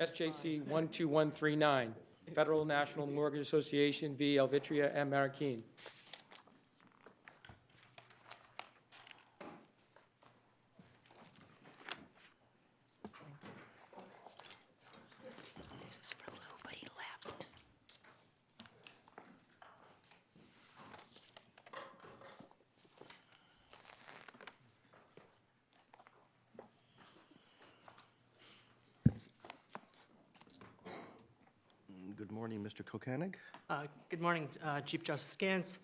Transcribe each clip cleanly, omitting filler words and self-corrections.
SJC-12139, Federal National Mortgage Association v. Elvitria and Marroquin. This is for Lou, but he left. Good morning, Mr. Kokanig. Good morning, Chief Justice Gantz,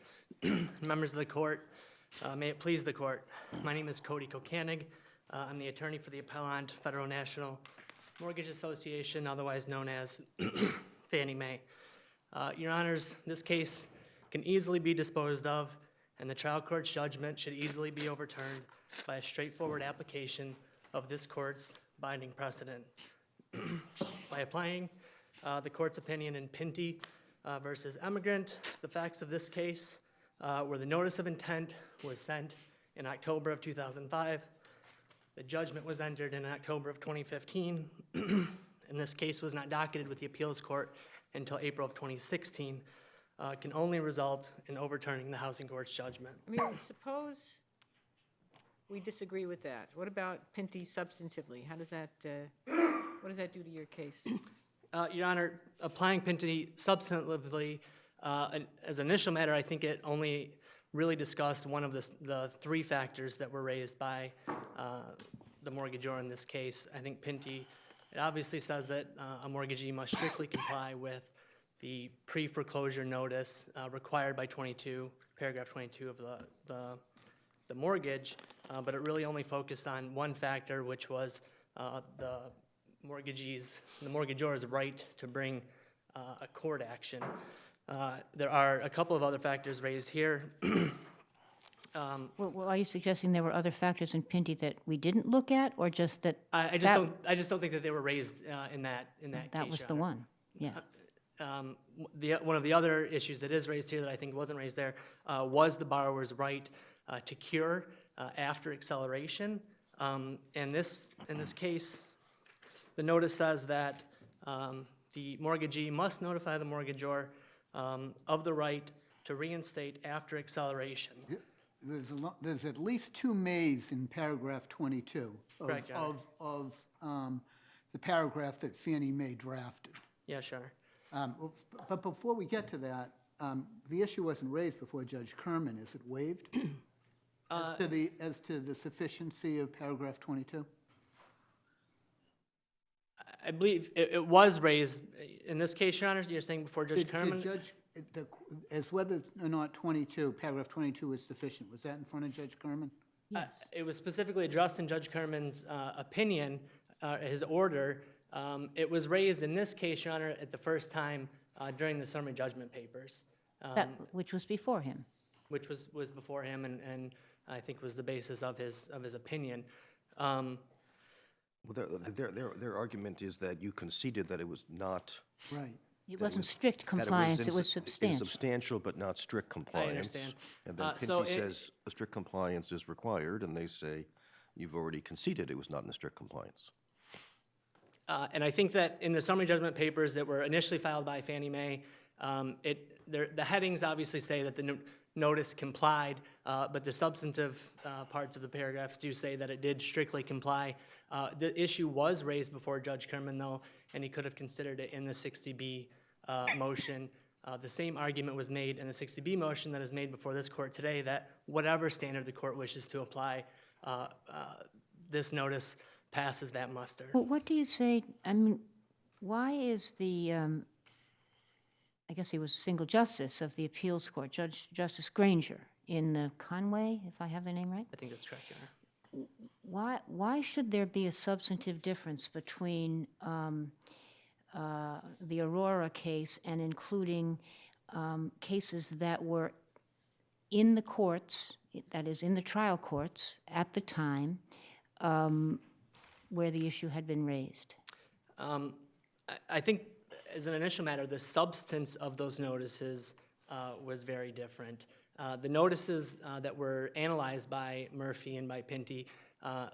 members of the court. May it please the court. My name is Cody Kokanig. I'm the attorney for the appellant, Federal National Mortgage Association, otherwise known as Fannie Mae. Your Honors, this case can easily be disposed of, and the trial court's judgment should easily be overturned by a straightforward application of this court's binding precedent. By applying the court's opinion in Pinty versus Emigrant, the facts of this case where the notice of intent was sent in October of 2005, the judgment was entered in October of 2015, and this case was not docketed with the appeals court until April of 2016, can only result in overturning the housing court's judgment. I mean, suppose we disagree with that. What about Pinty substantively? How does that, what does that do to your case? Your Honor, applying Pinty substantively, as an initial matter, I think it only really discussed one of the three factors that were raised by the mortgagor in this case. I think Pinty, it obviously says that a mortgagee must strictly comply with the pre-foreclosure notice required by paragraph 22 of the mortgage, but it really only focused on one factor, which was the mortgagor's right to bring a court action. There are a couple of other factors raised here. Well, are you suggesting there were other factors in Pinty that we didn't look at, or just that I just don't think that they were raised in that case. that was Your the Honor. one? Yeah. One of the other issues that is raised here that I think wasn't raised there was the borrower's right to cure after acceleration. In this case, the notice says that the mortgagee must notify the mortgagor of the right to reinstate after acceleration. There's at least two mays in paragraph 22 Correct, Your Honor. of the paragraph that Fannie Mae drafted. Yeah, sure. But before we get to that, the issue wasn't raised before Judge Kerman. Is it waived? As to the sufficiency of paragraph 22? I believe it was raised in this case, Your Honor. You're saying before Judge Kerman? As whether or not paragraph 22 is sufficient, was that in front of Judge Kerman? Yes. It was specifically addressed in Judge Kerman's opinion, his order. It was raised in this case, Your Honor, at the first time during the summary judgment papers. Which was before him. Which was before him and I think was the basis of his opinion. Well, their argument is that you conceded that it was not. Right. It wasn't strict compliance, it was substantial. Substantial, but not strict compliance. I understand. And then Pinty says a strict compliance is required, and they say you've already conceded it was not in a strict compliance. And I think that in the summary judgment papers that were initially filed by Fannie Mae, the headings obviously say that the notice complied, but the substantive parts of the paragraphs do say that it did strictly comply. The issue was raised before Judge Kerman, though, and he could have considered it in the 60B motion. The same argument was made in the 60B motion that is made before this court today, that whatever standard the court wishes to apply, this notice passes that muster. Well, what do you say, I mean, why is the, I guess he was a single justice of the appeals court, Justice Granger, in the Conway, if I have the name right? I think that's correct, Your Honor. Why should there be a substantive difference between the Aurora case and including cases that were in the courts, that is, in the trial courts at the time, where the issue had been raised? I think, as an initial matter, the substance of those notices was very different. The notices that were analyzed by Murphy and by Pinty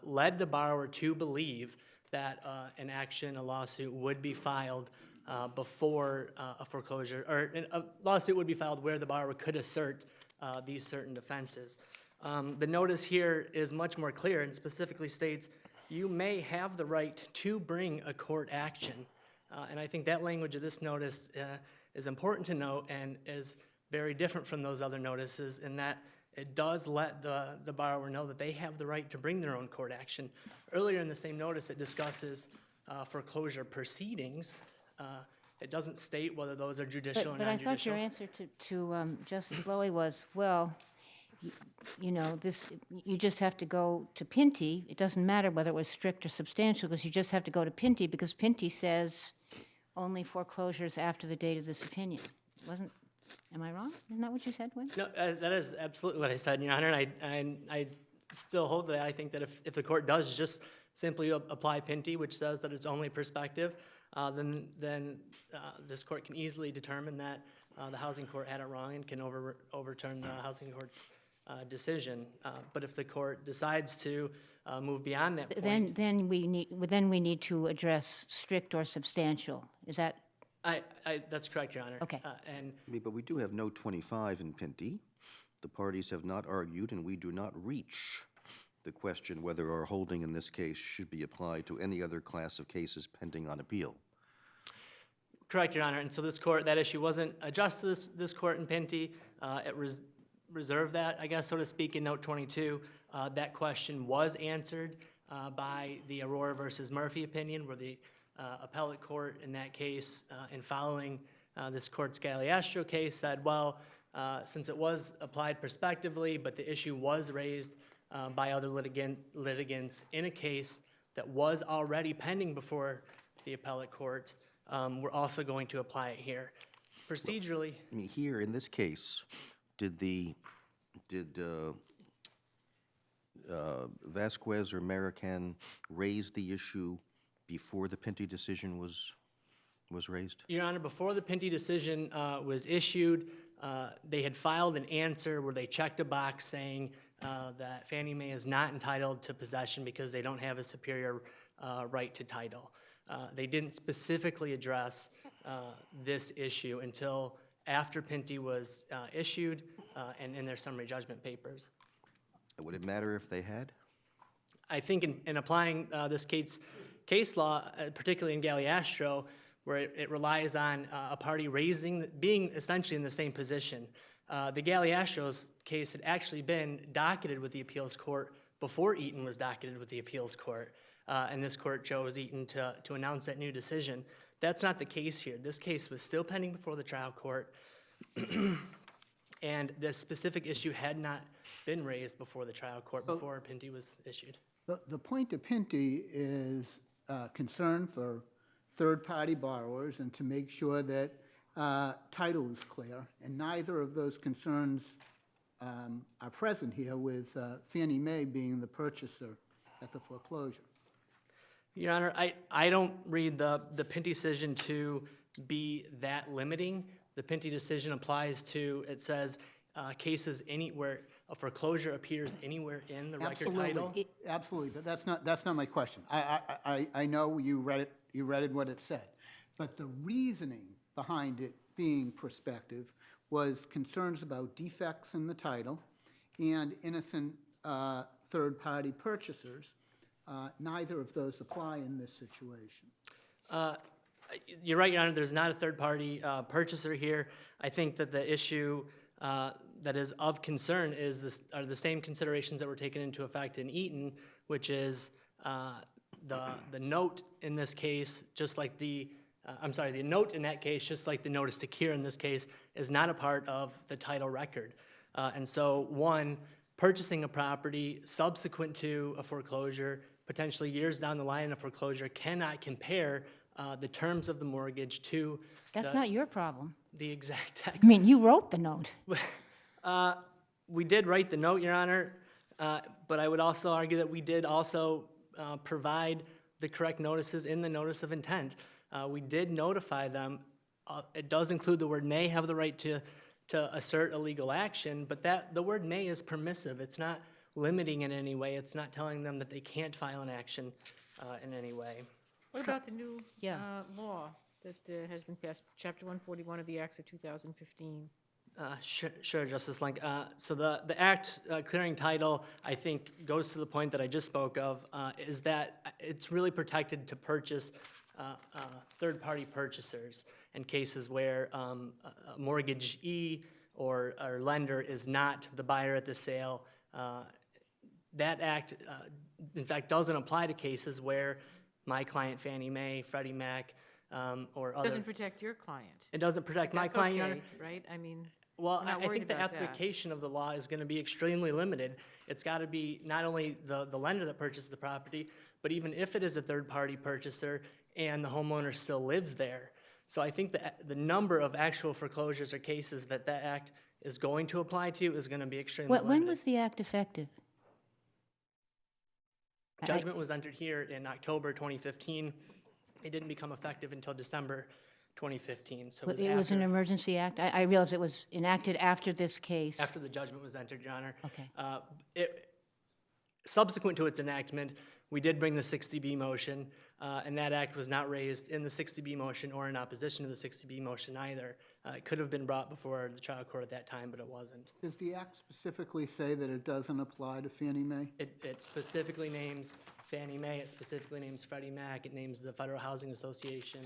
led the borrower to believe that an action, a lawsuit would be filed before a foreclosure, or a lawsuit would be filed where the borrower could assert these certain defenses. The notice here is much more clear and specifically states, you may have the right to bring a court action. And I think that language of this notice is important to note and is very different from those other notices in that it does let the borrower know that they have the right to bring their own court action. Earlier in the same notice, it discusses foreclosure proceedings. It doesn't state whether those are judicial or But I non-judicial. thought your answer to Justice Lowy was, well, you know, you just have to go to Pinty. It doesn't matter whether it was strict or substantial, because you just have to go to Pinty, because Pinty says only foreclosures after the date of this opinion. Am I wrong? Isn't that what you said, Wayne? No, that is absolutely what I said, Your Honor, and I still hold that. I think that if the court does just simply apply Pinty, which says that it's only prospective, then this court can easily determine that the housing court had it wrong and can overturn the housing court's decision. But if the court decides to move beyond that point, Then we need to address strict or substantial. Is that, that's correct, Your Honor. Okay. And But we do have note 25 in Pinty. The parties have not argued, and we do not reach the question whether our holding in this case should be applied to any other class of cases pending on appeal. correct, Your Honor. And so this court, that issue wasn't addressed to this court in Pinty. It reserved that, I guess, so to speak, in note 22. That question was answered by the Aurora versus Murphy opinion, where the appellate court in that case, in following this court's Galeastro case, said, well, since it was applied prospectively, but the issue was raised by other litigants in a case that was already pending before the appellate court, we're also going to apply it here. Procedurally, I mean, here in this case, did Vasquez or Marroquin raise the issue before the Pinty decision was raised? Your Honor, before the Pinty decision was issued, they had filed an answer where they checked a box saying that Fannie Mae is not entitled to possession because they don't have a superior right to title. They didn't specifically address this issue until after Pinty was issued and in their summary judgment papers. Would it matter if they had? I think in applying this case law, particularly in Galeastro, where it relies on a party being essentially in the same position. The Galeastro's case had actually been docketed with the appeals court before Eaton was docketed with the appeals court, and this court chose Eaton to announce that new decision. That's not the case here. This case was still pending before the trial court, and the specific issue had not been raised before the trial court before Pinty was issued. The point of Pinty is concern for third-party borrowers and to make sure that title is clear, and neither of those concerns are present here, with Fannie Mae being the purchaser at the foreclosure. Your Honor, I don't read the Pinty decision to be that limiting. The Pinty decision applies to, it says, cases where a foreclosure appears anywhere in the record title. Absolutely, but that's not my question. I know you read it what it said, but the reasoning behind it being prospective was concerns about defects in the title and innocent third-party purchasers. Neither of those apply in this situation. You're right, Your Honor, there's not a third-party purchaser here. I think that the issue that is of concern are the same considerations that were taken into effect in Eaton, which is the note in this case, just like the note in that case, just like the notice to cure in this case, is not a part of the title record. And so, one, purchasing a property subsequent to a foreclosure, potentially years down the line in a foreclosure, cannot compare the terms of the mortgage to that's not your problem. the exact text. I mean, you wrote the note. We did write the note, Your Honor, but I would also argue that we did also provide the correct notices in the notice of intent. We did notify them. It does include the word may have the right to assert a legal action, but the word may is permissive. It's not limiting in any way. It's not telling them that they can't file an action in any way. What about the new Yeah. law that has been passed, Chapter 141 of the Acts of 2015? Sure, Justice Link. So the act clearing title, I think, goes to the point that I just spoke of, is that it's really protected to purchase third-party purchasers in cases where a mortgagee or lender is not the buyer at the sale. That act, in fact, doesn't apply to cases where my client, Fannie Mae, Freddie Mac, or other. Doesn't protect your client. It doesn't protect my That's client, Your Honor. okay, right? I mean, Well, we're not I worried think the about that. application of the law is going to be extremely limited. It's got to be not only the lender that purchased the property, but even if it is a third-party purchaser and the homeowner still lives there. So I think the number of actual foreclosures or cases that act is going to apply to is going to be extremely limited. When was the act effective? Judgment was entered here in October 2015. It didn't become effective until December 2015. So It was an after- emergency act? I realize it was enacted after this case. After the judgment was entered, Your Honor. Okay. Subsequent to its enactment, we did bring the 60B motion, and that act was not raised in the 60B motion or in opposition to the 60B motion either. It could have been brought before the trial court at that time, but it wasn't. Does the act specifically say that it doesn't apply to Fannie Mae? It specifically names Fannie Mae, it specifically names Freddie Mac, it names the Federal Housing Association,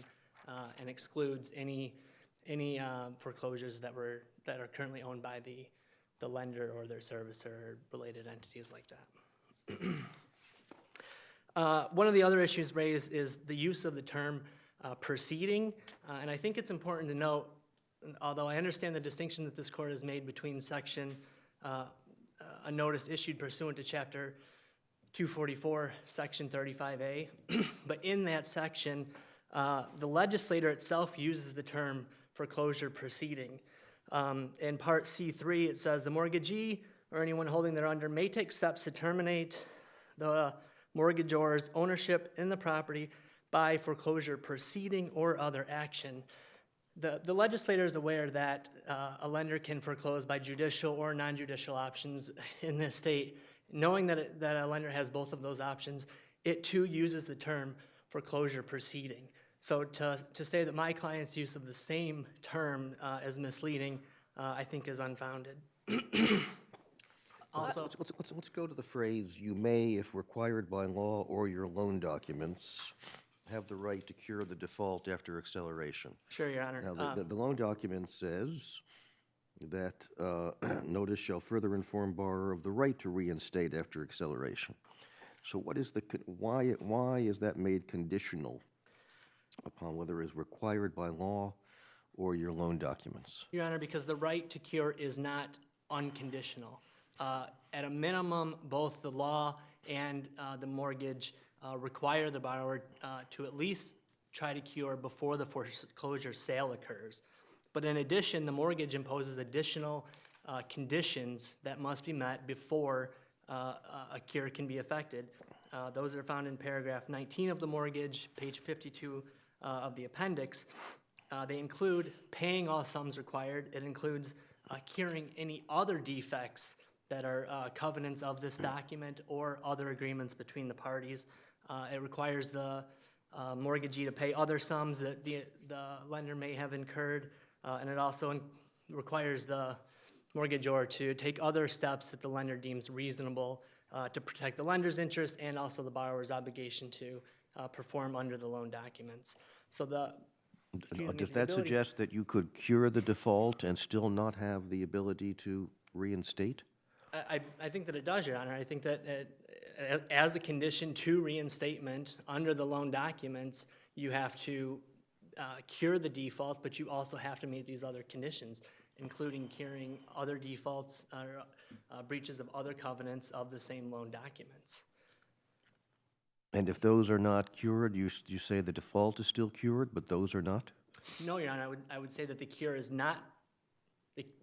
and excludes any foreclosures that are currently owned by the lender or their servicer or related entities like that. One of the other issues raised is the use of the term proceeding, and I think it's important to note, although I understand the distinction that this court has made between section, a notice issued pursuant to Chapter 244, Section 35A, but in that section, the legislator itself uses the term foreclosure proceeding. In Part C3, it says, the mortgagee or anyone holding thereunder may take steps to terminate the mortgagor's ownership in the property by foreclosure proceeding or other action. The legislator is aware that a lender can foreclose by judicial or non-judicial options in this state. Knowing that a lender has both of those options, it too uses the term foreclosure proceeding. So to say that my client's use of the same term is misleading, I think is unfounded. Also, Let's go to the phrase, you may, if required by law or your loan documents, have the right to cure the default after acceleration. sure, Your Honor. Now, the loan document says that notice shall further inform borrower of the right to reinstate after acceleration. So what is why is that made conditional upon whether it is required by law or your loan documents? Your Honor, because the right to cure is not unconditional. At a minimum, both the law and the mortgage require the borrower to at least try to cure before the foreclosure sale occurs. But in addition, the mortgage imposes additional conditions that must be met before a cure can be effected. Those are found in paragraph 19 of the mortgage, page 52 of the appendix. They include paying all sums required. It includes curing any other defects that are covenants of this document or other agreements between the parties. It requires the mortgagee to pay other sums that the lender may have incurred, and it also requires the mortgagor to take other steps that the lender deems reasonable to protect the lender's interest and also the borrower's obligation to perform under the loan documents. So Does that suggest that you could cure the default and still not have the ability to reinstate? I think that it does, Your Honor. I think that as a condition to reinstatement under the loan documents, you have to cure the default, but you also have to meet these other conditions, including curing other defaults or breaches of other covenants of the same loan documents. And if those are not cured, you say the default is still cured, but those are not? No, Your Honor, I would say that the cure is not,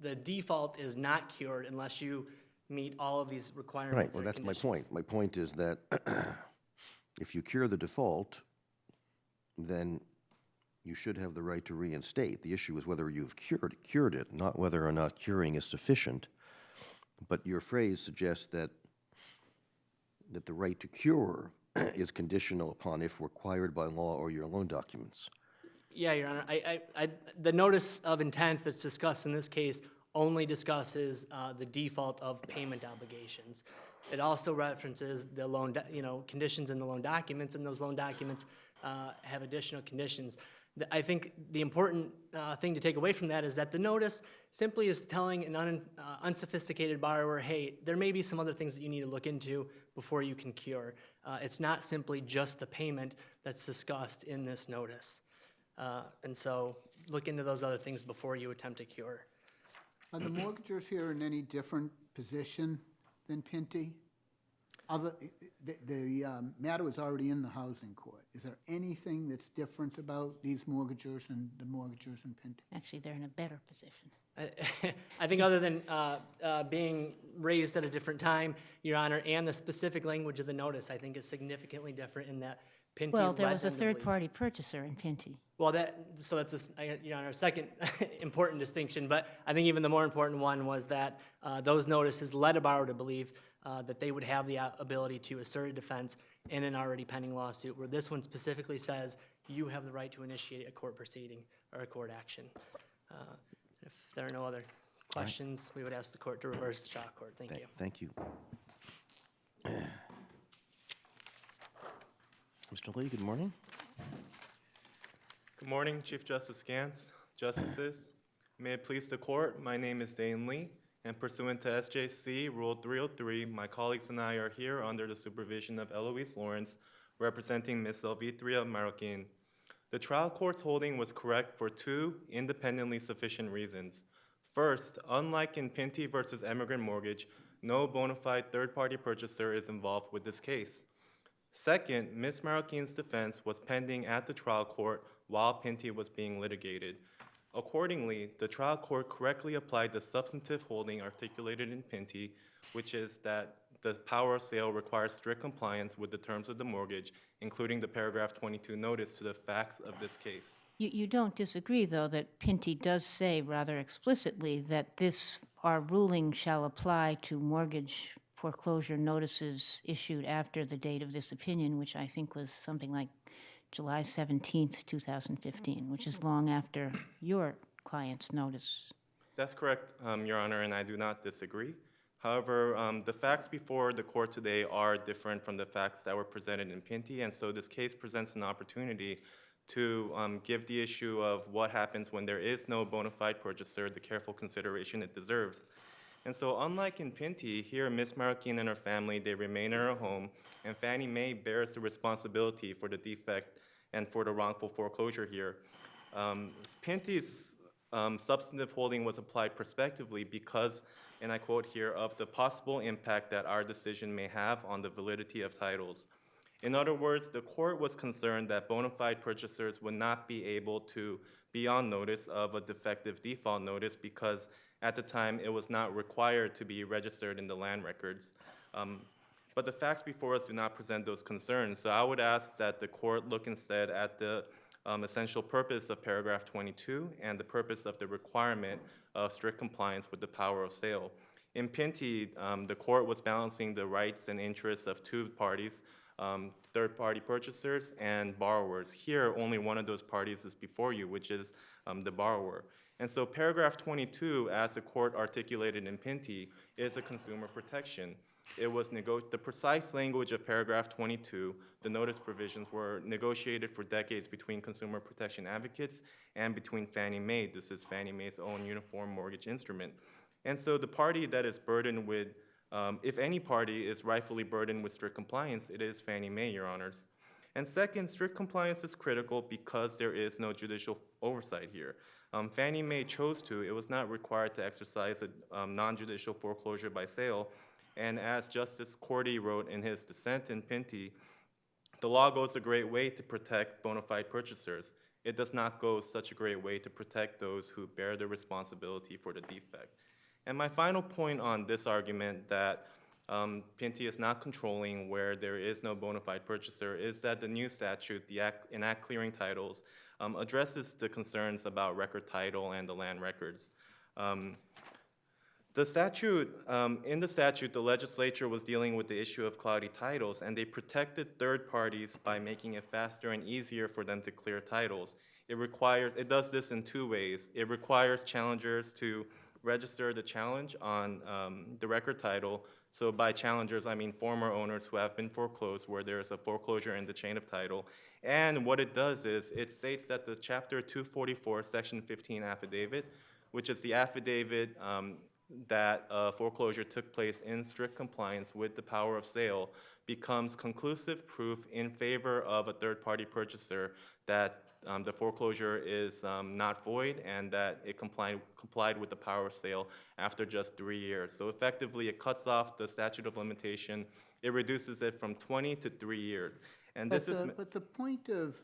the default is not cured unless you meet all of these requirements. Right, well, or that's my conditions. point. My point is that if you cure the default, then you should have the right to reinstate. The issue is whether you've cured it, not whether or not curing is sufficient. But your phrase suggests that the right to cure is conditional upon if required by law or your loan documents. Yeah, Your Honor, the notice of intent that's discussed in this case only discusses the default of payment obligations. It also references the loan, conditions in the loan documents, and those loan documents have additional conditions. I think the important thing to take away from that is that the notice simply is telling an unsophisticated borrower, hey, there may be some other things that you need to look into before you can cure. It's not simply just the payment that's discussed in this notice. And so look into those other things before you attempt to cure. Are the mortgagors here in any different position than Pinty? The matter was already in the housing court. Is there anything that's different about these mortgagors and the mortgagors in Pinty? Actually, they're in a better position. I think other than being raised at a different time, Your Honor, and the specific language of the notice, I think is significantly different in that Pinty Well, there led was a them to believe- third-party purchaser in Pinty. Well, so that's, Your Honor, a second important distinction, but I think even the more important one was that those notices led a borrower to believe that they would have the ability to assert a defense in an already pending lawsuit, where this one specifically says you have the right to initiate a court proceeding or a court action. If there are no other questions, we would ask the court to reverse the trial court. Thank you. Thank you. Mr. Lee, good morning. Good morning, Chief Justice Gantz, Justices. May it please the court, my name is Dane Lee, and pursuant to SJC Rule 303, my colleagues and I are here under the supervision of Eloise Lawrence, representing Ms. Elvitria Marroquin. The trial court's holding was correct for two independently sufficient reasons. First, unlike in Pinty versus Emigrant Mortgage, no bona fide third-party purchaser is involved with this case. Second, Ms. Marroquin's defense was pending at the trial court while Pinty was being litigated. Accordingly, the trial court correctly applied the substantive holding articulated in Pinty, which is that the power of sale requires strict compliance with the terms of the mortgage, including the paragraph 22 notice to the facts of this case. You don't disagree, though, that Pinty does say rather explicitly that our ruling shall apply to mortgage foreclosure notices issued after the date of this opinion, which I think was something like July 17th, 2015, which is long after your client's notice. That's correct, Your Honor, and I do not disagree. However, the facts before the court today are different from the facts that were presented in Pinty, and so this case presents an opportunity to give the issue of what happens when there is no bona fide purchaser the careful consideration it deserves. And so unlike in Pinty, here Ms. Marroquin and her family, they remain in her home, and Fannie Mae bears the responsibility for the defect and for the wrongful foreclosure here. Pinty's substantive holding was applied prospectively because, and I quote here, of the possible impact that our decision may have on the validity of titles. In other words, the court was concerned that bona fide purchasers would not be able to be on notice of a defective default notice because at the time it was not required to be registered in the land records. But the facts before us do not present those concerns. So I would ask that the court look instead at the essential purpose of paragraph 22 and the purpose of the requirement of strict compliance with the power of sale. In Pinty, the court was balancing the rights and interests of two parties, third-party purchasers and borrowers. Here, only one of those parties is before you, which is the borrower. And so paragraph 22, as the court articulated in Pinty, is a consumer protection. It was the precise language of paragraph 22, the notice provisions were negotiated for decades between consumer protection advocates and between Fannie Mae. This is Fannie Mae's own uniform mortgage instrument. And so the party that is burdened with, if any party is rightfully burdened with strict compliance, it is Fannie Mae, Your Honors. And second, strict compliance is critical because there is no judicial oversight here. Fannie Mae chose to. It was not required to exercise a non-judicial foreclosure by sale. And as Justice Cordy wrote in his dissent in Pinty, the law goes a great way to protect bona fide purchasers. It does not go such a great way to protect those who bear the responsibility for the defect. And my final point on this argument that Pinty is not controlling where there is no bona fide purchaser is that the new statute, the Enact Clearing Titles, addresses the concerns about record title and the land records. The statute, in the statute, the legislature was dealing with the issue of cloudy titles, and they protected third parties by making it faster and easier for them to clear titles. It does this in two ways. It requires challengers to register the challenge on the record title. So by challengers, I mean former owners who have been foreclosed, where there is a foreclosure in the chain of title. And what it does is, it states that the Chapter 244, Section 15 affidavit, which is the affidavit that foreclosure took place in strict compliance with the power of sale, becomes conclusive proof in favor of a third-party purchaser that the foreclosure is not void and that it complied with the power of sale after just 3 years. So effectively, it cuts off the statute of limitation. It reduces it from 20 to 3 years. And this is... But the point of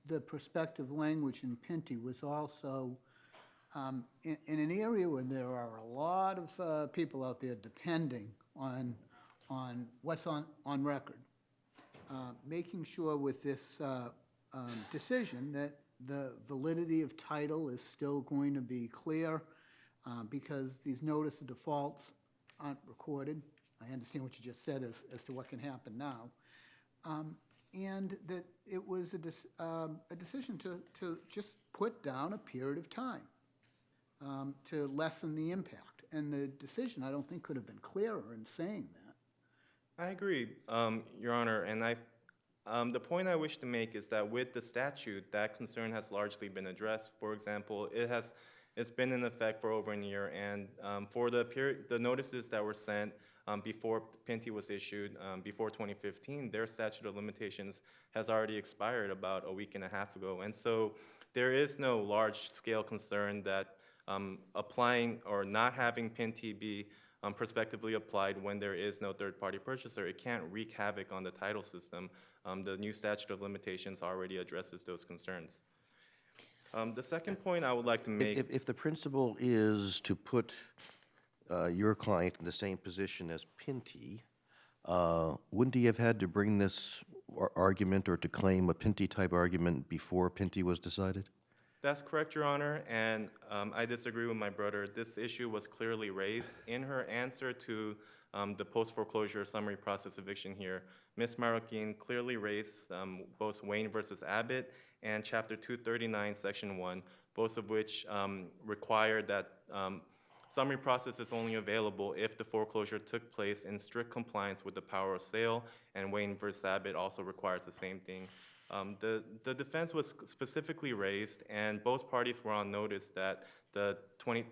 the prospective language in Pinty was also in an area where there are a lot of people out there depending on what's on record, making sure with this decision that the validity of title is still going to be clear because these notice of defaults aren't recorded. I understand what you just said as to what can happen now. And that it was a decision to just put down a period of time to lessen the impact. And the decision, I don't think, could have been clearer in saying that. I agree, Your Honor, and the point I wish to make is that with the statute, that concern has largely been addressed. For example, it's been in effect for over a year, and for the notices that were sent before Pinty was issued, before 2015, their statute of limitations has already expired about a week and a half ago. And so there is no large-scale concern that applying or not having Pinty be prospectively applied when there is no third-party purchaser, it can't wreak havoc on the title system. The new statute of limitations already addresses those concerns. The second point I would like to make... If the principle is to put your client in the same position as Pinty, wouldn't he have had to bring this argument or to claim a Pinty-type argument before Pinty was decided? That's correct, Your Honor, and I disagree with my brother. This issue was clearly raised in her answer to the post-foreclosure summary process eviction here. Ms. Marroquin clearly raised both Wayne versus Abbott and Chapter 239, Section 1, both of which require that summary process is only available if the foreclosure took place in strict compliance with the power of sale, and Wayne versus Abbott also requires the same thing. The defense was specifically raised, and both parties were on notice that the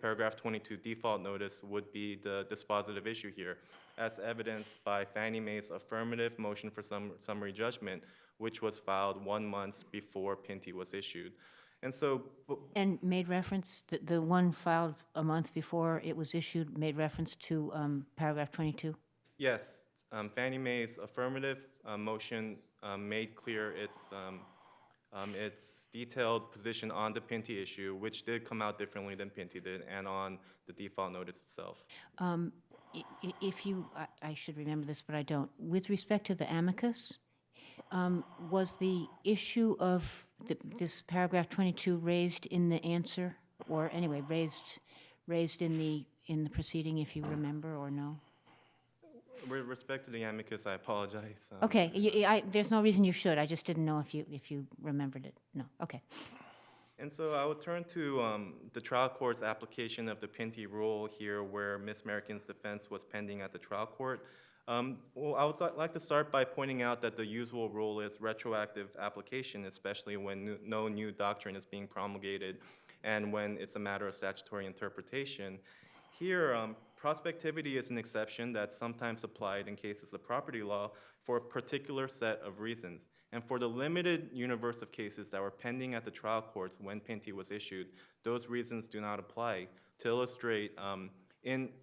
paragraph 22 default notice would be the dispositive issue here, as evidenced by Fannie Mae's affirmative motion for summary judgment, which was filed 1 month before Pinty was issued. And so... And made reference, the one filed a month before it was issued made reference to paragraph 22? Yes, Fannie Mae's affirmative motion made clear its detailed position on the Pinty issue, which did come out differently than Pinty did, and on the default notice itself. If you, I should remember this, but I don't. With respect to the amicus, was the issue of this paragraph 22 raised in the answer, or anyway, raised in the proceeding, if you remember, or no? With respect to the amicus, I apologize. Okay, there's no reason you should. I just didn't know if you remembered it. No, okay. And so I would turn to the trial court's application of the Pinty rule here, where Ms. Marroquin's defense was pending at the trial court. Well, I would like to start by pointing out that the usual rule is retroactive application, especially when no new doctrine is being promulgated and when it's a matter of statutory interpretation. Here, prospectivity is an exception that's sometimes applied in cases of property law for a particular set of reasons. And for the limited universe of cases that were pending at the trial courts when Pinty was issued, those reasons do not apply. To illustrate,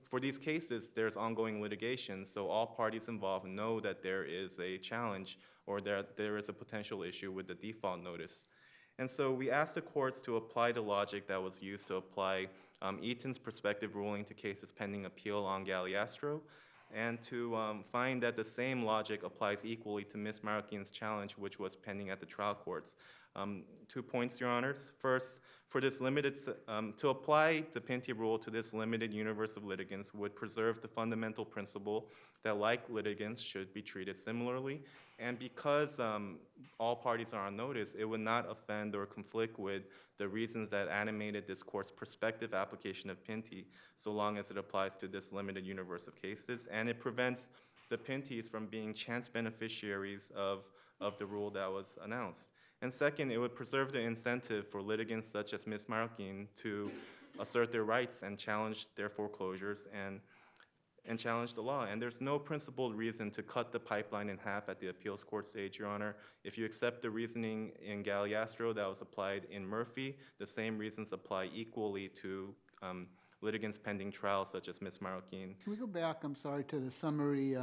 for these cases, there's ongoing litigation, so all parties involved know that there is a challenge or there is a potential issue with the default notice. And so we asked the courts to apply the logic that was used to apply Eaton's prospective ruling to cases pending appeal on Galliastro, and to find that the same logic applies equally to Ms. Marroquin's challenge, which was pending at the trial courts. 2 points, Your Honors. First, for this to apply the Pinty rule to this limited universe of litigants would preserve the fundamental principle that like litigants should be treated similarly. And because all parties are on notice, it would not offend or conflict with the reasons that animated this court's prospective application of Pinty, so long as it applies to this limited universe of cases. And it prevents the Pintys from being chance beneficiaries of the rule that was announced. And second, it would preserve the incentive for litigants such as Ms. Marroquin to assert their rights and challenge their foreclosures and challenge the law. And there's no principled reason to cut the pipeline in half at the appeals court stage, Your Honor. If you accept the reasoning in Galliastro that was applied in Murphy, the same reasons apply equally to litigants pending trials such as Ms. Marroquin. Can we go back, I'm sorry, to the summary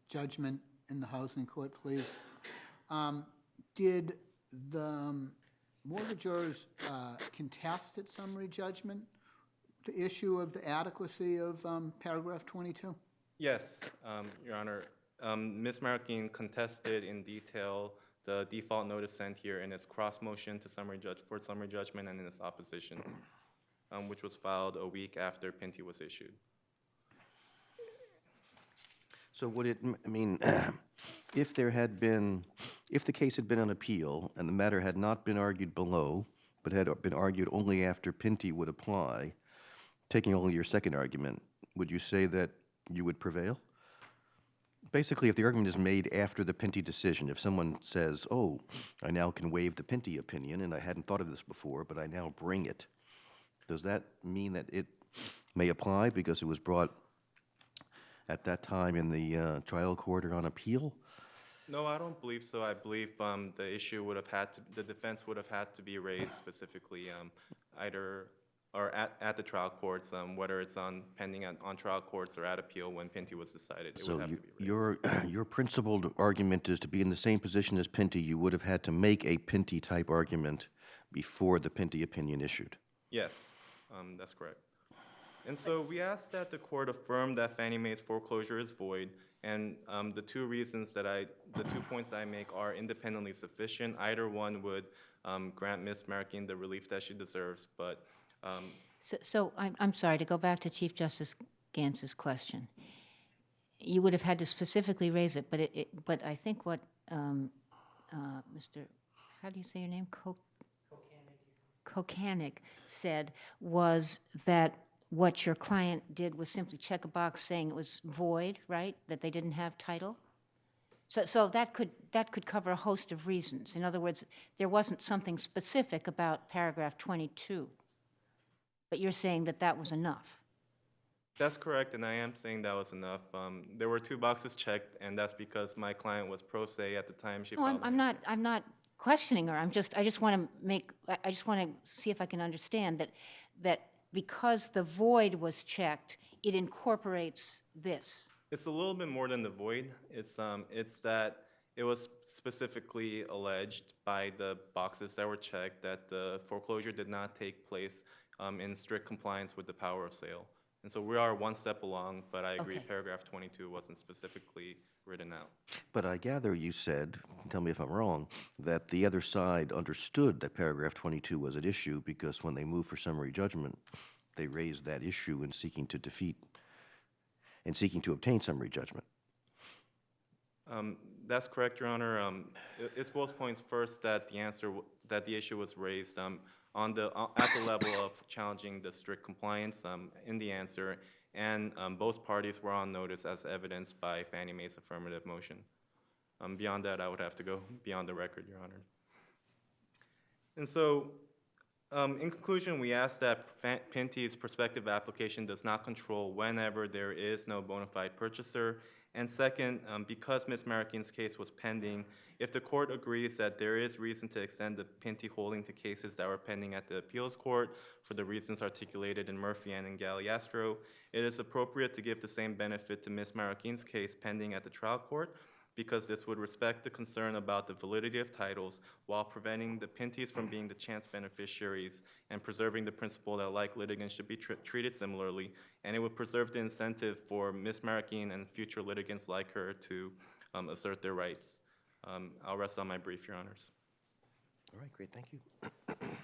judgment in the housing court, please? Did the mortgagors contest at summary judgment the issue of the adequacy of paragraph 22? Yes, Your Honor. Ms. Marroquin contested in detail the default notice sent here in its cross motion to summary judgment and in its opposition, which was filed a week after Pinty was issued. So would it, I mean, if the case had been on appeal and the matter had not been argued below, but had been argued only after Pinty would apply, taking only your second argument, would you say that you would prevail? Basically, if the argument is made after the Pinty decision, if someone says, oh, I now can waive the Pinty opinion, and I hadn't thought of this before, but I now bring it, does that mean that it may apply because it was brought at that time in the trial court or on appeal? No, I don't believe so. I believe the issue would have had to, the defense would have had to be raised specifically either or at the trial courts, whether it's pending on trial courts or at appeal when Pinty was decided. It would have to be raised. Your principled argument is to be in the same position as Pinty. You would have had to make a Pinty-type argument before the Pinty opinion issued. Yes, that's correct. And so we asked that the court affirm that Fannie Mae's foreclosure is void, and the 2 points that I make are independently sufficient. Either one would grant Ms. Marroquin the relief that she deserves, but So I'm sorry, to go back to Chief Justice Gantz's question. You would have had to specifically raise it, but I think what Mr., how do you say your name? Kokanik said was that what your client did was simply check a box saying it was void, right? That they didn't have title? So that could cover a host of reasons. In other words, there wasn't something specific about paragraph 22. But you're saying that that was enough? that's correct, and I am saying that was enough. There were 2 boxes checked, and that's because my client was pro se at the time she No, filed. I'm not questioning her. I just want to see if I can understand that because the void was checked, it incorporates this. It's a little bit more than the void. It's that it was specifically alleged by the boxes that were checked that the foreclosure did not take place in strict compliance with the power of sale. And so we are 1 step along, but I agree Okay. paragraph 22 wasn't specifically written out. But I gather you said, tell me if I'm wrong, that the other side understood that paragraph 22 was at issue because when they moved for summary judgment, they raised that issue in seeking to obtain summary judgment. That's correct, Your Honor. It's both points. First, that the issue was raised at the level of challenging the strict compliance in the answer, and both parties were on notice as evidenced by Fannie Mae's affirmative motion. Beyond that, I would have to go beyond the record, Your Honor. And so, in conclusion, we ask that Pinty's prospective application does not control whenever there is no bona fide purchaser. And second, because Ms. Marroquin's case was pending, if the court agrees that there is reason to extend the Pinty holding to cases that were pending at the appeals court for the reasons articulated in Murphy and in Galliastro, it is appropriate to give the same benefit to Ms. Marroquin's case pending at the trial court, because this would respect the concern about the validity of titles while preventing the Pintys from being the chance beneficiaries and preserving the principle that like litigants should be treated similarly, and it would preserve the incentive for Ms. Marroquin and future litigants like her to assert their rights. I'll rest on my brief, Your Honors. All right, great, thank you.